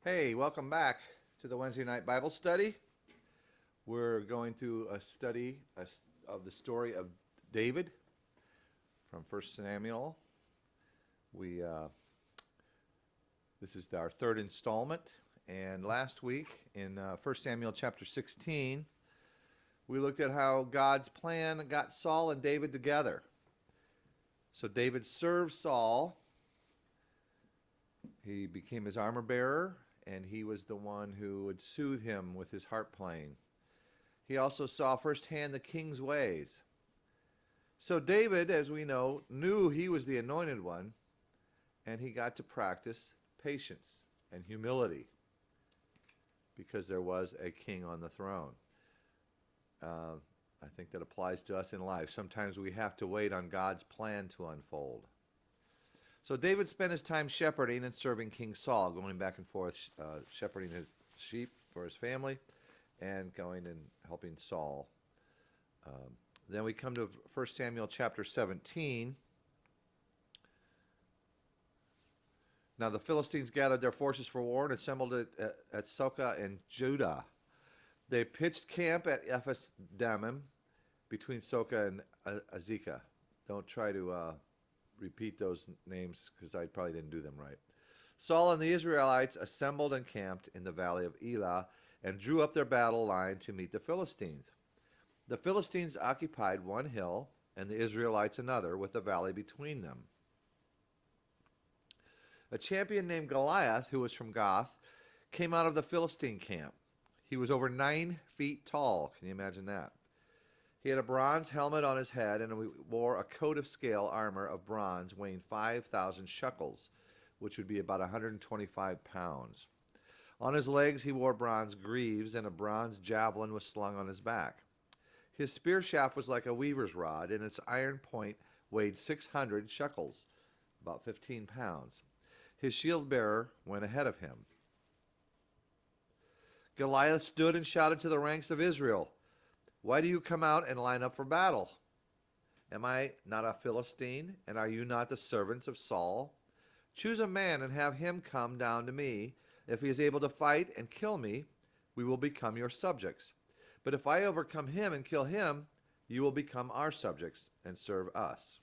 Hey, welcome back to the Wednesday night Bible study. We're going to a study of the story of David from First Samuel. We This is our third installment, and last week in 1 Samuel chapter 16, we looked at how God's plan got Saul and David together. So David served Saul. He became his armor bearer, and he was the one who would soothe him with his harp playing. He also saw firsthand the king's ways. So David, as we know, knew he was the anointed one, and he got to practice patience and humility because there was a king on the throne. I think that applies to us in life. Sometimes we have to wait on God's plan to unfold. So David spent his time shepherding and serving King Saul, going back and forth, shepherding his sheep for his family, and going and helping Saul. Then we come to 1 Samuel chapter 17. Now the Philistines gathered their forces for war and assembled at Soka in Judah. They pitched camp at Ephes Dammim between Soka and Azekah. Don't try to repeat those names because I probably didn't do them right. Saul and the Israelites assembled and camped in the valley of Elah and drew up their battle line to meet the Philistines. The Philistines occupied one hill and the Israelites another, with the valley between them. A champion named Goliath, who was from Gath, came out of the Philistine camp. He was over 9 feet tall. Can you imagine that? He had a bronze helmet on his head and wore a coat of scale armor of bronze weighing 5,000 shekels, which would be about 125 pounds. On his legs he wore bronze greaves, and a bronze javelin was slung on his back. His spear shaft was like a weaver's rod, and its iron point weighed 600 shekels, about 15 pounds. His shield bearer went ahead of him. Goliath stood and shouted to the ranks of Israel, "Why do you come out and line up for battle? Am I not a Philistine, and are you not the servants of Saul? Choose a man and have him come down to me. If he is able to fight and kill me, we will become your subjects. But if I overcome him and kill him, you will become our subjects and serve us."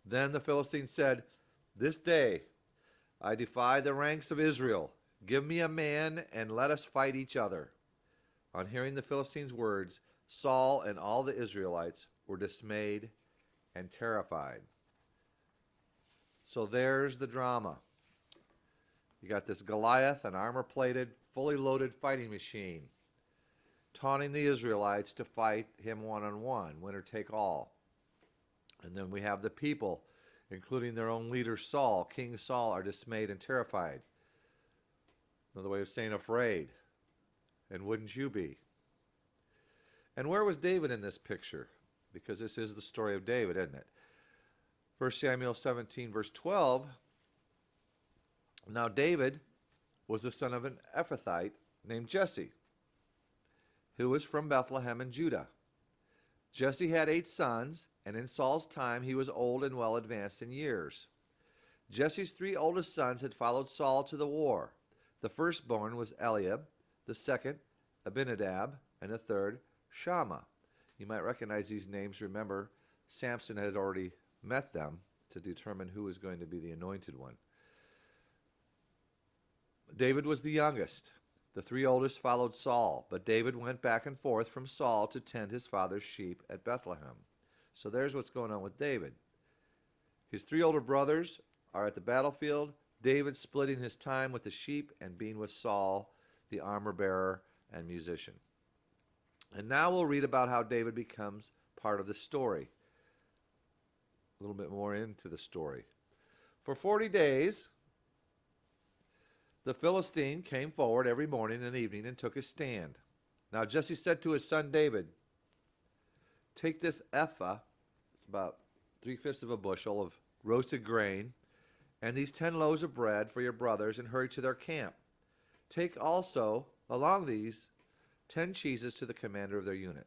Then the Philistines said, "This day I defy the ranks of Israel. Give me a man and let us fight each other." On hearing the Philistines' words, Saul and all the Israelites were dismayed and terrified. So there's the drama. You got this Goliath, an armor-plated, fully loaded fighting machine, taunting the Israelites to fight him one-on-one, winner take all. And then we have the people, including their own leader Saul, King Saul, are dismayed and terrified. Another way of saying afraid. And wouldn't you be? And where was David in this picture? Because this is the story of David, isn't it? 1 Samuel 17, verse 12. Now David was the son of an Ephrathite named Jesse, who was from Bethlehem in Judah. Jesse had 8 sons, and in Saul's time he was old and well advanced in years. Jesse's 3 oldest sons had followed Saul to the war. The firstborn was Eliab, the second Abinadab, and the third Shammah. You might recognize these names. Remember, Samson had already met them to determine who was going to be the anointed one. David was the youngest. The 3 oldest followed Saul, but David went back and forth from Saul to tend his father's sheep at Bethlehem. So there's what's going on with David. His 3 older brothers are at the battlefield. David splitting his time with the sheep and being with Saul, the armor bearer and musician. And now we'll read about how David becomes part of the story. A little bit more into the story. For 40 days, the Philistine came forward every morning and evening and took his stand. Now Jesse said to his son David, "Take this ephah," it's about 3/5 of a bushel of roasted grain, "and these 10 loaves of bread for your brothers, and hurry to their camp. Take also, along these, 10 cheeses to the commander of their unit.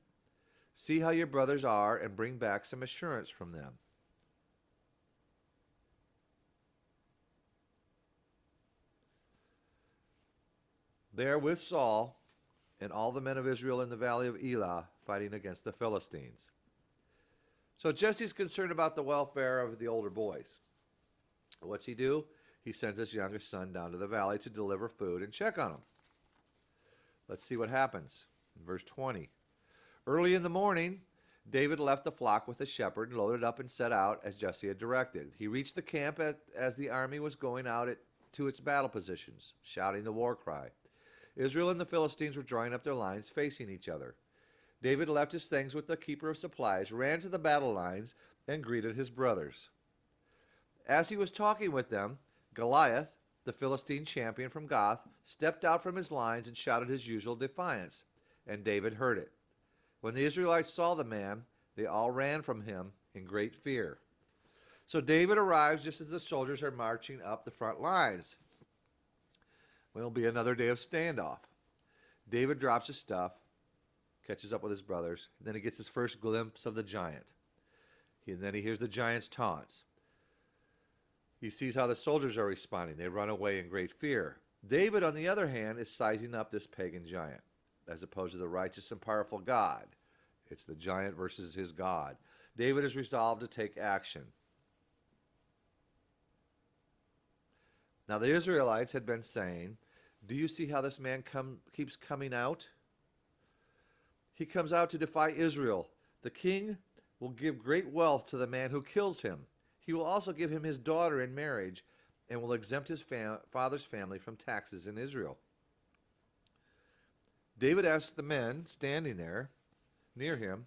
See how your brothers are, and bring back some assurance from them." there with Saul and all the men of Israel in the valley of Elah fighting against the Philistines. So Jesse's concerned about the welfare of the older boys. What's he do? He sends his youngest son down to the valley to deliver food and check on him. Let's see what happens. In verse 20. Early in the morning, David left the flock with the shepherd, loaded up and set out as Jesse had directed. He reached the camp as the army was going out to its battle positions, shouting the war cry. Israel and the Philistines were drawing up their lines, facing each other. David left his things with the keeper of supplies, ran to the battle lines, and greeted his brothers. As he was talking with them, Goliath, the Philistine champion from Gath, stepped out from his lines and shouted his usual defiance, and David heard it. When the Israelites saw the man, they all ran from him in great fear. So David arrives just as the soldiers are marching up the front lines. It will be another day of standoff. David drops his stuff, catches up with his brothers, and then he gets his first glimpse of the giant. And then he hears the giant's taunts. He sees how the soldiers are responding. They run away in great fear. David, on the other hand, is sizing up this pagan giant, as opposed to the righteous and powerful God. It's the giant versus his God. David is resolved to take action. Now the Israelites had been saying, "Do you see how this man keeps coming out? He comes out to defy Israel. The king will give great wealth to the man who kills him. He will also give him his daughter in marriage and will exempt his father's family from taxes in Israel." David asked the men standing there near him,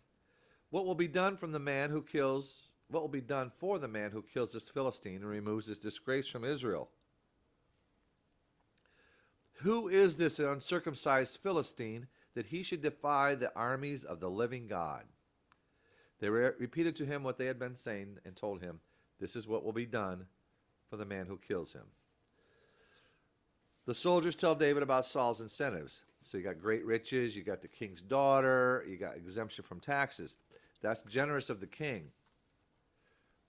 what will be done for the man who kills this Philistine and removes his disgrace from Israel? Who is this uncircumcised Philistine that he should defy the armies of the living God? They repeated to him what they had been saying and told him, this is what will be done for the man who kills him. The soldiers tell David about Saul's incentives. So you got great riches, you got the king's daughter, you got exemption from taxes. That's generous of the king.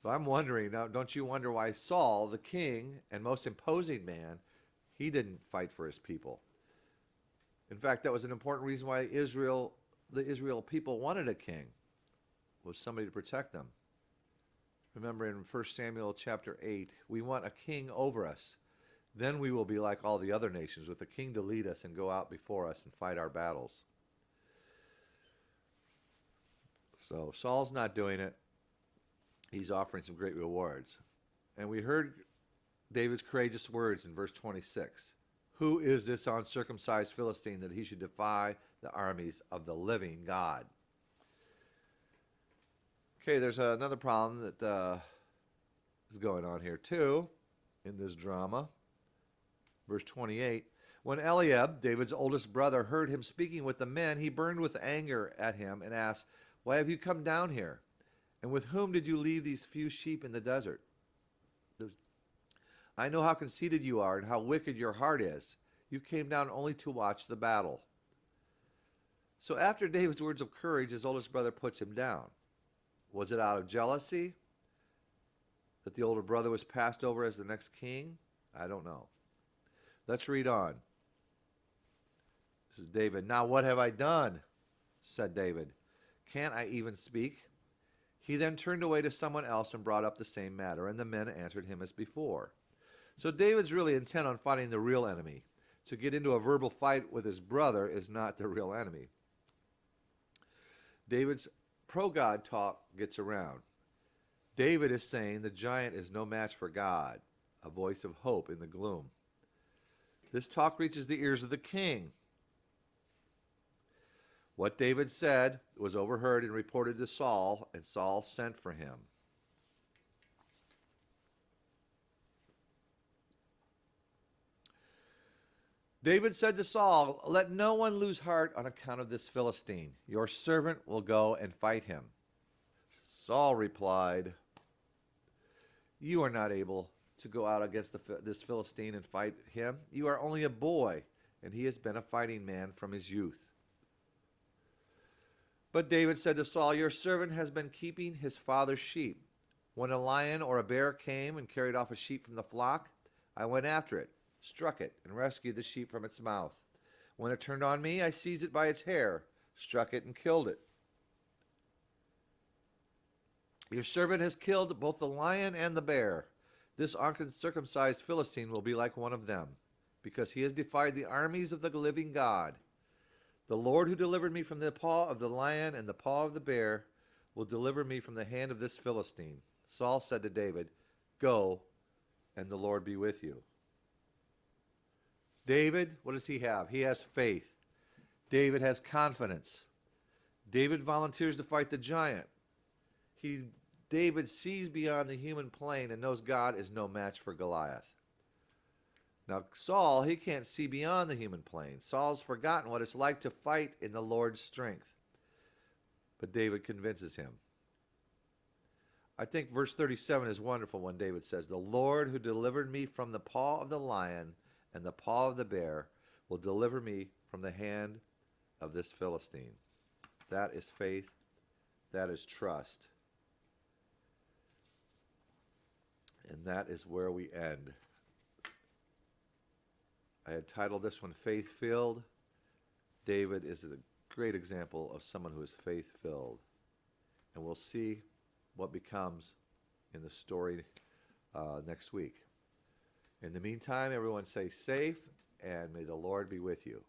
But I'm wondering, now, don't you wonder why Saul, the king and most imposing man, he didn't fight for his people? In fact, that was an important reason why the Israel people wanted a king, was somebody to protect them. Remember in 1 Samuel chapter 8, we want a king over us. Then we will be like all the other nations, with a king to lead us and go out before us and fight our battles. So Saul's not doing it. He's offering some great rewards. And we heard David's courageous words in verse 26. Who is this uncircumcised Philistine that he should defy the armies of the living God? Okay, there's another problem that is going on here too in this drama. Verse 28, when Eliab, David's oldest brother, heard him speaking with the men, he burned with anger at him and asked, why have you come down here? And with whom did you leave these few sheep in the desert? I know how conceited you are and how wicked your heart is. You came down only to watch the battle. So after David's words of courage, his oldest brother puts him down. Was it out of jealousy that the older brother was passed over as the next king? I don't know. Let's read on. This is David. Now what have I done? Said David. Can't I even speak? He then turned away to someone else and brought up the same matter, and the men answered him as before. So David's really intent on fighting the real enemy. To get into a verbal fight with his brother is not the real enemy. David's pro-God talk gets around. David is saying the giant is no match for God, a voice of hope in the gloom. This talk reaches the ears of the king. What David said was overheard and reported to Saul, and Saul sent for him. David said to Saul, let no one lose heart on account of this Philistine. Your servant will go and fight him. Saul replied, you are not able to go out against this Philistine and fight him. You are only a boy, and he has been a fighting man from his youth. But David said to Saul, your servant has been keeping his father's sheep. When a lion or a bear came and carried off a sheep from the flock, I went after it, struck it, and rescued the sheep from its mouth. When it turned on me, I seized it by its hair, struck it, and killed it. Your servant has killed both the lion and the bear. This uncircumcised Philistine will be like one of them, because he has defied the armies of the living God. The Lord who delivered me from the paw of the lion and the paw of the bear will deliver me from the hand of this Philistine. Saul said to David, Go, and the Lord be with you. David, what does he have? He has faith. David has confidence. David volunteers to fight the giant. David sees beyond the human plane and knows God is no match for Goliath. Now, Saul, he can't see beyond the human plane. Saul's forgotten what it's like to fight in the Lord's strength. But David convinces him. I think verse 37 is wonderful when David says, The Lord who delivered me from the paw of the lion and the paw of the bear will deliver me from the hand of this Philistine. That is faith. That is trust. And that is where we end. I had titled this one Faith-Filled. David is a great example of someone who is faith-filled. And we'll see what becomes in the story next week. In the meantime, everyone stay safe, and may the Lord be with you.